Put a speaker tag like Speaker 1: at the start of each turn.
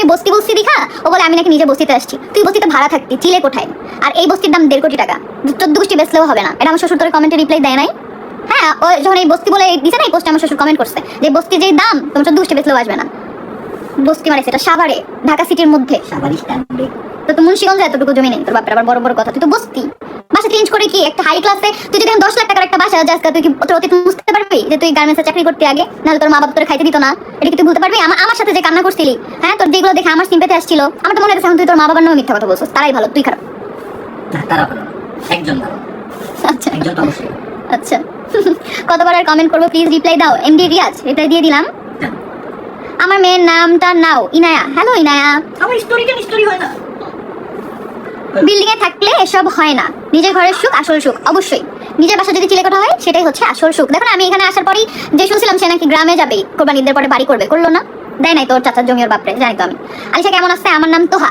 Speaker 1: খালি বস্তি বস্তি দেখা ও বলে আমি নাকি নিজে বস্তিতে আসছি। তুই বস্তিতে ভাড়া থাকতি, চিলে কোঠায়? আর এই বস্তির দাম 1.5 কোটি টাকা, 14 গোষ্ঠী বেচলেও হবে না। এটা আমার শ্বশুর তোর কমেন্টে রিপ্লাই দেয় নাই? হ্যাঁ, ও যখন এই বস্তি বলে দিছে না, এই পোস্টে আমার শ্বশুর কমেন্ট করছে যে বস্তি যেই দাম তোমার 14 গোষ্ঠী বেচলেও আসবে না। বস্তি মানে সেটা সাভারে, ঢাকা সিটির মধ্যে। তো তো মুন্সিগঞ্জে এতটুকু জমি নেই তোর বাপের, আবার বড় বড় কথা। তুই তো বস্তি বাসা চেঞ্জ করে কি একটা হাই ক্লাসে, তুই যদি 10 লাখ টাকার একটা বাসা যাস, তুই কি তোর অতীত বুঝতে পারবি যে তুই গার্মেন্টসে চাকরি করতে আগে? নাহলে তোর মা বাবা তোর খাইতে দিত না? এটা কি তুই বলতে পারবি? আমার সাথে যে কান্না করছিলি, হ্যাঁ, তোর যেগুলো দেখে আমার সিম্পাথি আসছিল, আমার তো মনে হচ্ছে তুই তোর মা বাবার নামে মিথ্যা কথা বলছিস। তারাই ভালো, তুই খারাপ।
Speaker 2: তারা ভালো, একজন ভালো।
Speaker 1: আচ্ছা
Speaker 2: একজন তো অবশ্যই।
Speaker 1: আচ্ছা কতবার আর কমেন্ট করবো? প্লিজ রিপ্লাই দাও। এমডি রিয়াজ, রিপ্লাই দিয়ে দিলাম। আমার মেয়ের নামটা নাও, ইনায়া। হ্যালো ইনায়া।
Speaker 2: আমার স্টোরি হয় না।
Speaker 1: বিল্ডিং এ থাকলে এসব হয় না, নিজের ঘরের সুখ আসল সুখ। অবশ্যই নিজের বাসা যদি চিলেকোঠা হয় সেটাই হচ্ছে আসল সুখ। দেখো না, আমি এখানে আসার পরই যে শুনছিলাম সে নাকি গ্রামে যাবে, কোরবানিদের পরে বাড়ি করবে, করলো না? দেয় নাই তোর চাচার জমি ওর বাপরে, জানি তো আমি। আলিশা কেমন আছে? আমার নাম তোহা।